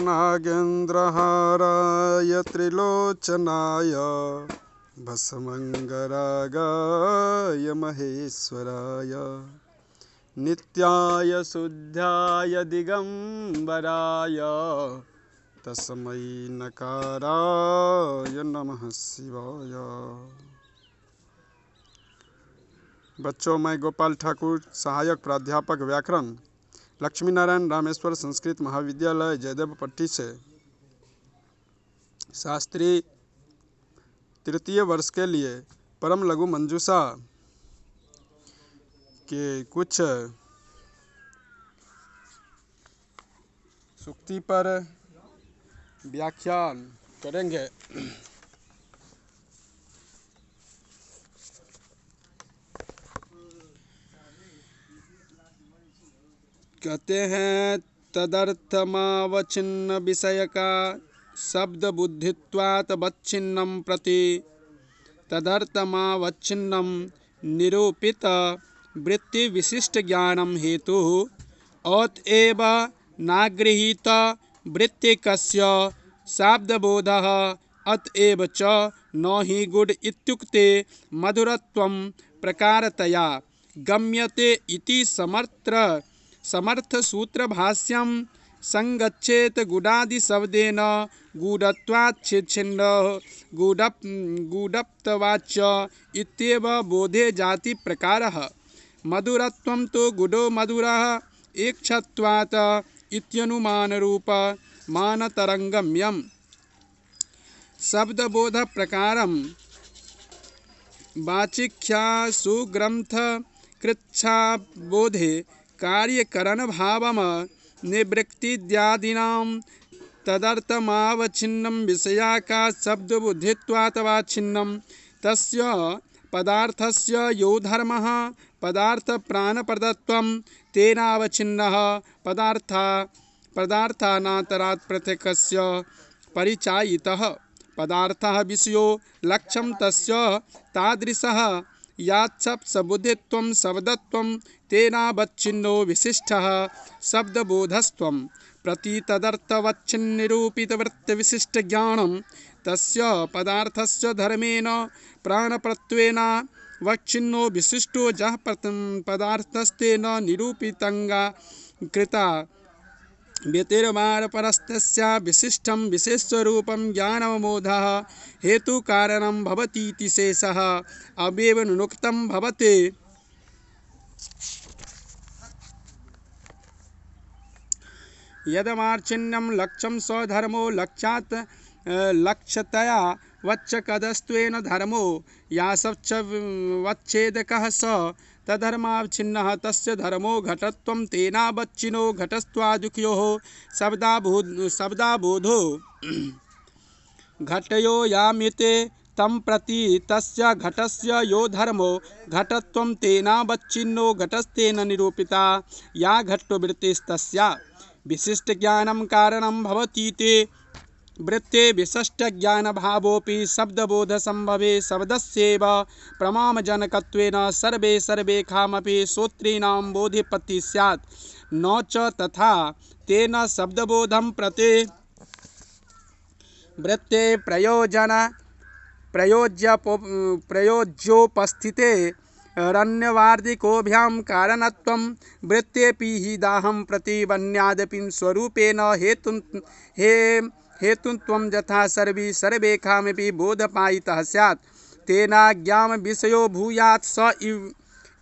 नागेन्द्रहाराय त्रिलोचनाय भस्मङ्गरागाय महेश्वराय नित्याय शुद्धाय दिगंबराय तस्मै नकाराय नमः शिवाय। बच्चों, मैं गोपाल ठाकुर, सहायक प्राध्यापक व्याकरण, लक्ष्मी नारायण रामेश्वर संस्कृत महाविद्यालय जयदेवपट्टी से शास्त्री तृतीय वर्ष के लिए परम लघु मंजूषा के कुछ सूक्ति पर व्याख्यान करेंगे। कहते हैं, तदर्थमावच्छिन्न विषय का शब्द बुद्धित्वात् वच्छिन्नं प्रति तदर्थमावच्छिन्नं निरूपित वृत्ति विशिष्ट ज्ञानम हेतु अतएव नागृहीत वृत्तिकस्य शाब्दबोधः अतएव च न हि गुड इत्युक्ते मधुरत्वं प्रकारतया गम्यते इति समर्थ सूत्र भाष्यं संगच्छेत गुडादि शब्देन गूढत्वाच्छिन्न गूढत्वाच्च इत्येव बोधे जाति प्रकारः। मधुरत्वं तो गुडो मधुरः एकच्छत्वात् इत्यनुमान रूप मानतरंगम्यम शब्दबोध प्रकारम वाचिख्यासु ग्रंथ कृच्छा बोधे कार्यकरण भावम निवृत्तिद्यादीनां तदर्थमावच्छिन्नं विषयाका शब्द बुद्धित्वात् वाच्छिन्नं तस्य पदार्थस्य यो धर्मः पदार्थ प्राणप्रदत्वं तेनावच्छिन्नः पदार्थानान्तरात् पृथक्स्य परिचायितः पदार्थः विषयो लक्ष्यं तस्य तादृशः याच्छब्दबुद्धित्वं शब्दत्वं तेनावच्छिन्नो विशिष्टः शब्दबोधस्त्वं प्रति तदर्थवच्छिन्निरूपितवृत्तविशिष्टज्ञानं तस्य पदार्थस्य धर्मेण प्राणप्रत्ययेन वच्छिन्नो विशिष्टो जः पदार्थस्तेन निरूपितंगा कृता व्यतिर्वारपरस्तस्य विशिष्टं विशेषस्वरूपं ज्ञानमोधः हेतुकारणं भवतीति शेषः अव्यवनुक्तं भवति। यदमार्चिन्नं लक्ष्यं स्वधर्मो लक्ष्यात् लक्ष्यतया वच्चकदस्त्वेन धर्मो यासश्च वच्छेदकः स तद्धर्मावच्छिन्नः तस्य धर्मो घटत्वं तेनावच्छिन्नो घटस्त्वादुकयोः शब्दाबोधो घटयो याम्यते तं प्रति तस्य घटस्य यो धर्मो घटत्वं तेनावच्छिन्नो घटस्तेन निरूपिता या घटवृत्तिस्तस्या विशिष्टज्ञानं कारणं भवतीति वृत्ते विशिष्टज्ञानभावोऽपि शब्दबोधसम्भवे शब्दस्यैव प्रमामजनकत्वेन सर्वेखामपि श्रोतॄणां बोधिपत्तिः स्यात् न च तथा तेन शब्दबोधं प्रति वृत्ते प्रयोज्योपस्थिते रण्यवार्दिकोभ्यां कारणत्वं वृत्तेऽपि हि दाहं प्रतिबन्यादपि स्वरूपेण हेतुत्वं यथा सर्वेखामपि बोधपायितः स्यात् तेनाज्ञां विषयो भूयात् स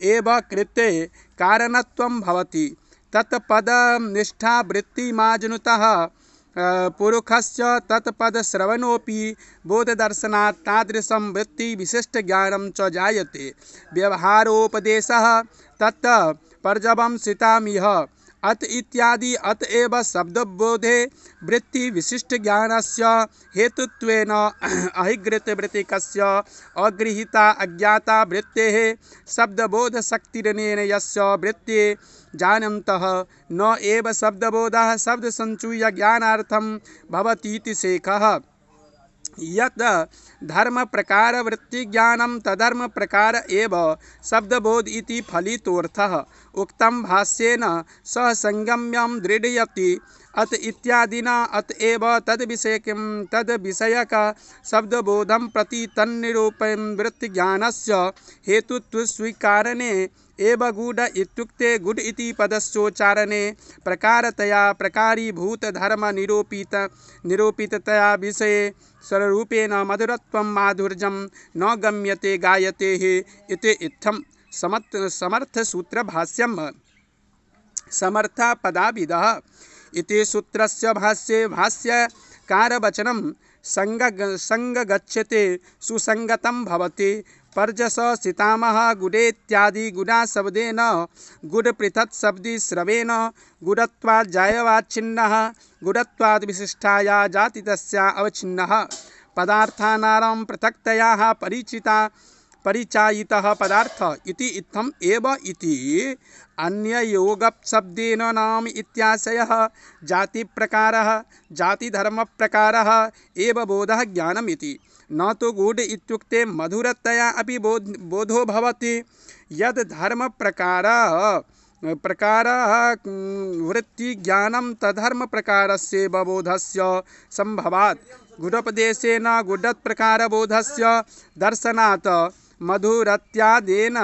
एव कृते कारणत्वं भवति। तत्पदनिष्ठा वृत्तिमाजनुतः पुरुषस्य तत्पदश्रवणोऽपि बोधदर्शनात् तादृशं वृत्तिविशिष्टज्ञानं च जायते। व्यवहारोपदेशः तत् पर्यवंसितामिह अत इत्यादि अतएव शब्दबोधे वृत्तिविशिष्टज्ञानस्य हेतुत्वेन अहिगृहीतवृत्तिकस्य अगृहीता अज्ञाता वृत्तेः शब्दबोधशक्तिरनेन यस्य वृत्ते जानन्तः न एव शब्दबोधः शब्दसञ्चूय ज्ञानार्थं भवतीति शेखः। यत् धर्म प्रकार वृत्ति ज्ञानम तधर्म प्रकार एव शब्दबोध इति फलितोऽर्थः उक्तं भाष्येन सह संगम्यं दृढयति अत इत्यादिना अतएव तद्विषयक शब्दबोधं प्रति तन्निरूपं वृत्तिज्ञानस्य हेतुत्वस्वीकारणे एव गूढ इत्युक्ते गुड इति पदस्योच्चारणे प्रकारतया प्रकारीभूत धर्म निरूपिततया विषये स्वरूपेण मधुरत्वं माधुर्यं न गम्यते गायते इति इत्थं समर्थसूत्रभाष्यं समर्थपदाविदः इति सूत्रस्य भाष्यकारवचनं संगगच्छते सुसंगतं भवति पर्जस सीतामह गुडेत्यादि गुणाशब्देन गुड पृथक् शब्दी श्रवेण गुडत्वात् जायवाच्छिन्नः गुडत्वात् विशिष्टाया जातितस्या अवच्छिन्नः पदार्थानां पृथक्तया परिचायितः पदार्थ इति इत्थम् एव इति अन्ययोगशब्देन नाम इत्याशयः जातिप्रकारः जातिधर्मप्रकारः एव बोधः ज्ञानमिति न तो गूढ़ इत्युक्ते मधुरतया अपि बोधो भवति यद् धर्म प्रकारः वृत्ति ज्ञानं तद्धर्म प्रकारस्य बोधस्य संभवात् गुडोपदेशेन गुडत्प्रकारबोधस्य दर्शनात् मधुरत्यादेन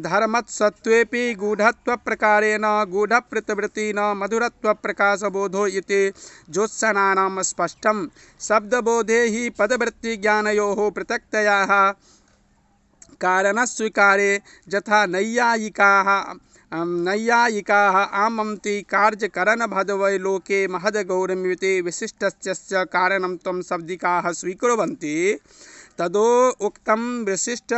धर्मत्सत्त्वेपि गूढत्वप्रकारेण गूढप्रवृत्तिन मधुरत्वप्रकाशबोधो इति ज्योत्सनानां स्पष्टं शब्दबोधे हि पदवृत्तिज्ञानयोः पृथक्तयाः कारणस्वीकारे यथा नैयायिकाः आमन्ति कार्यकरणभदवै लोके महद्गौरमिति विशिष्टस्य कारणं त्वं शब्दिकाः स्वीकुर्वन्ति तदोक्तं विशिष्ट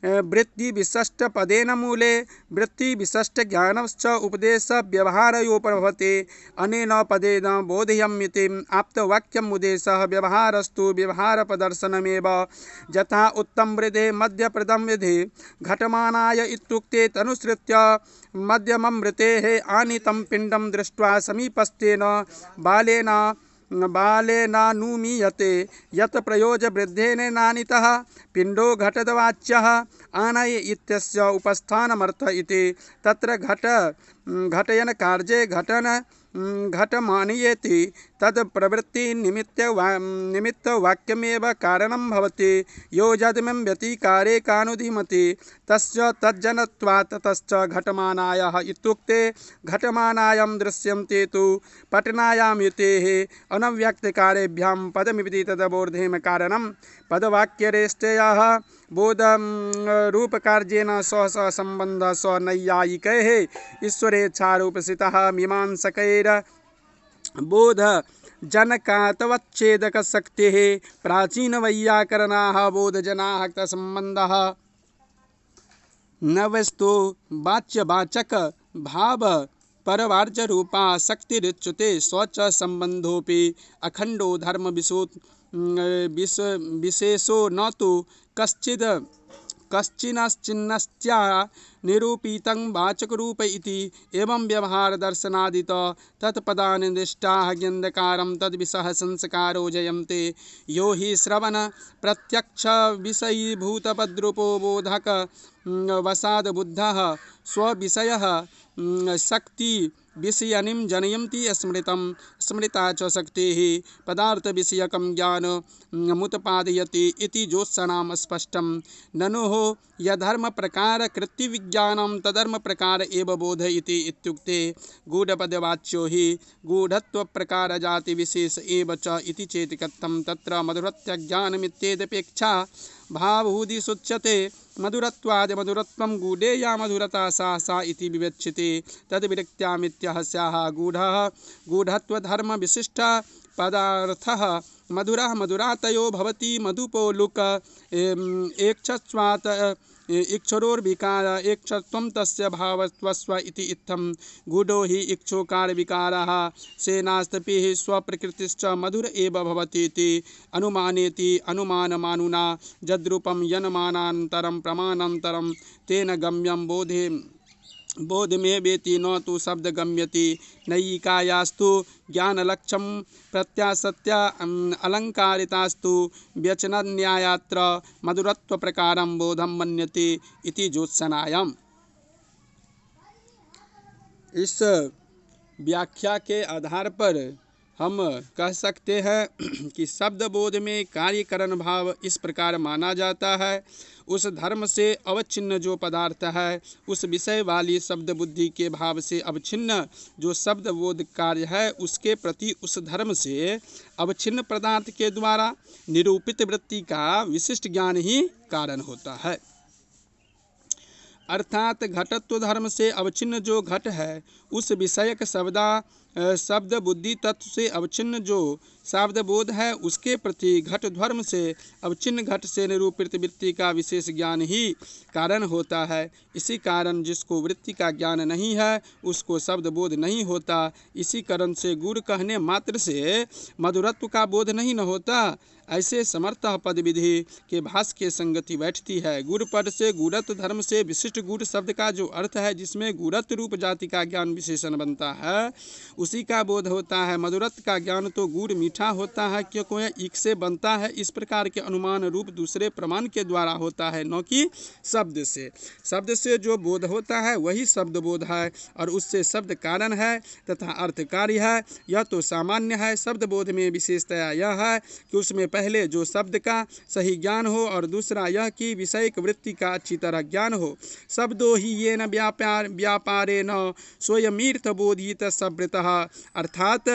वृत्तिविशिष्टपदेन मूले वृत्तिविशिष्टज्ञानश्च उपदेशव्यवहारयोर्भवति अनेन पदेन बोधयमिति आप्तवाक्यमुद्देशः व्यवहारस्तु व्यवहारप्रदर्शनमेव यथा उत्तमवृद्धे मध्यप्रथम विधि घटमानाय इत्युक्ते तनुसृत्य मध्यममृतेः आनीतं पिण्डं दृष्ट्वा समीपस्थेन बालेनानुमीयते यत् प्रयोजवृद्धेन नानीतः पिण्डो घटदवाच्यः आनय इत्यस्य उपस्थानमर्थ इति तत्र घटयन कार्ये घटमानयेति तद् प्रवृत्तिनिमित्तवाक्यमेव कारणं भवति यो यद्मिं व्यतिकारे कानुधिमति तस्य तज्जनत्वात् ततश्च घटमानायः इत्युक्ते घटमानायं दृश्यन्ते तु पठनायां युतेः अनव्यक्तकारेभ्यां पदमिति तदबोधेम कारणं पदवाक्यरेष्टयः बोधरूपकार्येण सह सम्बन्धः स्वनैयायिकैः ईश्वरेच्छारूपसितः मीमांसकैर्बोधजनकातवच्छेदकशक्तेः प्राचीनवैयाकरणाः बोधजनाः सम्बन्धः नवस्तो वाच्यवाचक भाव परवार्जरूपा शक्तिरुच्यते स्वच सम्बन्धोऽपि अखण्डो धर्म विशेषो न तु कश्चिन्नस्त्या निरूपितं वाचकरूप इति एवं व्यवहारदर्शनादित तत्पदानिर्दिष्टाः ज्ञानकारं तद्विषः संस्कारो जयन्ते यो हि श्रवण प्रत्यक्षविषयीभूतपद्रूपो बोधक वसादबुद्धः स्वविषयः शक्ति विषयनिं जनयन्ति स्मृता च शक्तिः पदार्थविषयकं ज्ञानमुत्पादयति इति ज्योत्सनां स्पष्टं ननुः यधर्मप्रकार कृत्तिविज्ञानं तधर्मप्रकार एव बोध इति इत्युक्ते गूढपदवाच्यो हि गूढत्वप्रकारजातिविशेष एव च इति चेत् कथं तत्र मधुरत्वज्ञानमित्येदपेक्षा भावूदिशुच्यते मधुरत्वाद् मधुरत्वं गूढेया मधुरता सा इति विवक्ष्यते तद्विरक्त्यामित्यः स्याः गूढत्वधर्मविशिष्ट पदार्थः मधुरः मधुरातयो भवति मधुपो लुक एक्ष्वात् इक्षरोर्विकार एक्ष्वं तस्य भावत्वस्व इति इत्थं गूढो हि इक्षोकारविकारः सेनास्तपिः स्वप्रकृतिश्च मधुर एव भवति इति अनुमानेति अनुमानमानुना यद्रूपं यन्मानान्तरं प्रमाणान्तरं तेन गम्यं बोधे बोध में वेति न तो शब्द गम्यति नैयिकायास्तु ज्ञानलक्ष्यम प्रत्यासत्या अलंकारितास्तु व्यचनन्यायात्र मधुरत्व प्रकारं बोधम मन्यते इति ज्योत्सनायाम। इस व्याख्या के आधार पर हम कह सकते हैं कि शब्द बोध में कार्यकरण भाव इस प्रकार माना जाता है। उस धर्म से अवच्छिन्न जो पदार्थ है, उस विषय वाली शब्द बुद्धि के भाव से अवच्छिन्न जो शब्द बोध कार्य है, उसके प्रति उस धर्म से अवच्छिन्न पदार्थ के द्वारा निरूपित वृत्ति का विशिष्ट ज्ञान ही कारण होता है। अर्थात घटत्व धर्म से अवच्छिन्न जो घट है, उस विषयक शब्द बुद्धि तत्व से अवच्छिन्न जो शब्द बोध है, उसके प्रति घट धर्म से अवच्छिन्न घट से निरूपित वृत्ति का विशेष ज्ञान ही कारण होता है। इसी कारण जिसको वृत्ति का ज्ञान नहीं है, उसको शब्द बोध नहीं होता। इसी कारण से गुड़ कहने मात्र से मधुरत्व का बोध नहीं न होता। ऐसे समर्थ पद विधि के भाष के संगति बैठती है। गुड़ पद से गुड़त्व धर्म से विशिष्ट गुड़ शब्द का जो अर्थ है, जिसमें गुड़त्व रूप जाति का ज्ञान विशेषण बनता है, उसी का बोध होता है। मधुरत्व का ज्ञान तो गुड़ मीठा होता है, क्योंकि यह ईख से बनता है, इस प्रकार के अनुमान रूप दूसरे प्रमाण के द्वारा होता है, न कि शब्द से। शब्द से जो बोध होता है वही शब्द बोध है, और उससे शब्द कारण है तथा अर्थ कार्य है। यह तो सामान्य है। शब्द बोध में विशेषतया यह है कि उसमें पहले जो शब्द का सही ज्ञान हो, और दूसरा यह कि विषयक वृत्ति का अच्छी तरह ज्ञान हो। शब्दो ही ये न व्यापारे न स्वयमीर्थ बोधित शब्दतः, अर्थात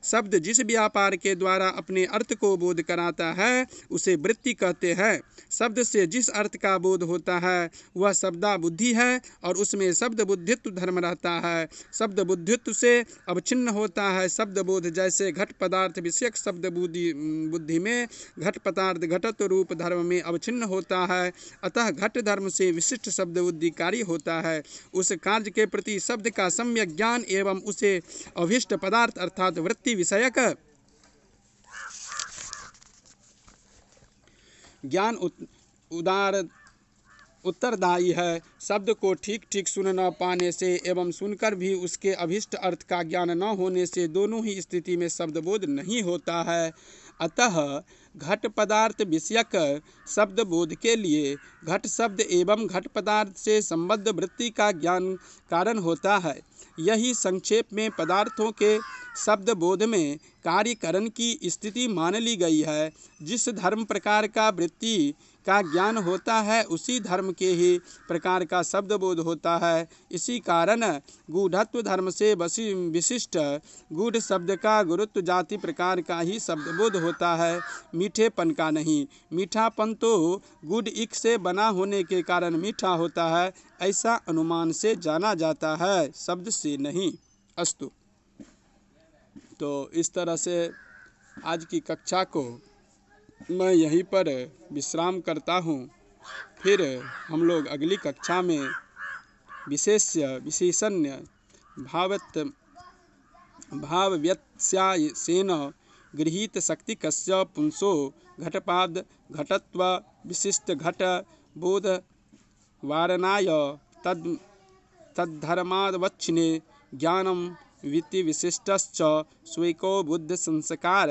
शब्द जिस व्यापार के द्वारा अपने अर्थ को बोध कराता है, उसे वृत्ति कहते हैं। शब्द से जिस अर्थ का बोध होता है वह शब्दा बुद्धि है, और उसमें शब्द बुद्धित्व धर्म रहता है। शब्द बुद्धित्व से अवच्छिन्न होता है शब्द बोध। जैसे घट पदार्थ विषयक शब्द बुद्धि में घट पदार्थ घटत्व रूप धर्म में अवच्छिन्न होता है, अतः घट धर्म से विशिष्ट शब्द बुद्धि कार्य होता है। उस कार्य के प्रति शब्द का सम्यक ज्ञान एवं उसे अभिष्ट पदार्थ अर्थात वृत्ति विषयक ज्ञान उत्तरदायी है। शब्द को ठीक ठीक सुन न पाने से एवं सुनकर भी उसके अभिष्ट अर्थ का ज्ञान न होने से दोनों ही स्थिति में शब्द बोध नहीं होता है। अतः घट पदार्थ विषयक शब्द बोध के लिए घट शब्द एवं घट पदार्थ से संबद्ध वृत्ति का ज्ञान कारण होता है। यही संक्षेप में पदार्थों के शब्द बोध में कार्यकरण की स्थिति मान ली गई है। जिस धर्म प्रकार का वृत्ति का ज्ञान होता है, उसी धर्म के ही प्रकार का शब्द बोध होता है। इसी कारण गूढ़त्व धर्म से विशिष्ट गूढ़ शब्द का गुरुत्व जाति प्रकार का ही शब्द बोध होता है, मीठेपन का नहीं। मीठापन तो गुड़ ईख से बना होने के कारण मीठा होता है, ऐसा अनुमान से जाना जाता है, शब्द से नहीं। अस्तु। तो इस तरह से आज की कक्षा को मैं यहीं पर विश्राम करता हूँ। फिर हम लोग अगली कक्षा में विशेषण्य भावव्यत्यासेन गृहीत शक्तिकस्य पुंसो घटपाद घटत्व विशिष्ट घट बोध वारणाय तद्धर्मावच्छिन्ने ज्ञानम वित्ति विशिष्टश्च स्वेको बुद्ध संस्कार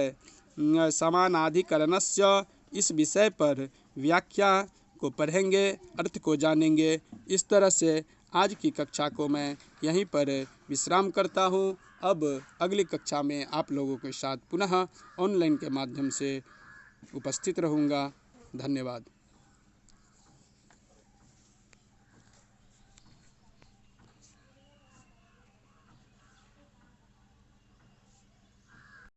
समानाधिकरणस्य। इस विषय पर व्याख्या को पढ़ेंगे, अर्थ को जानेंगे। इस तरह से आज की कक्षा को मैं यहीं पर विश्राम करता हूँ। अब अगली कक्षा में आप लोगों के साथ पुनः ऑनलाइन के माध्यम से उपस्थित रहूँगा। धन्यवाद।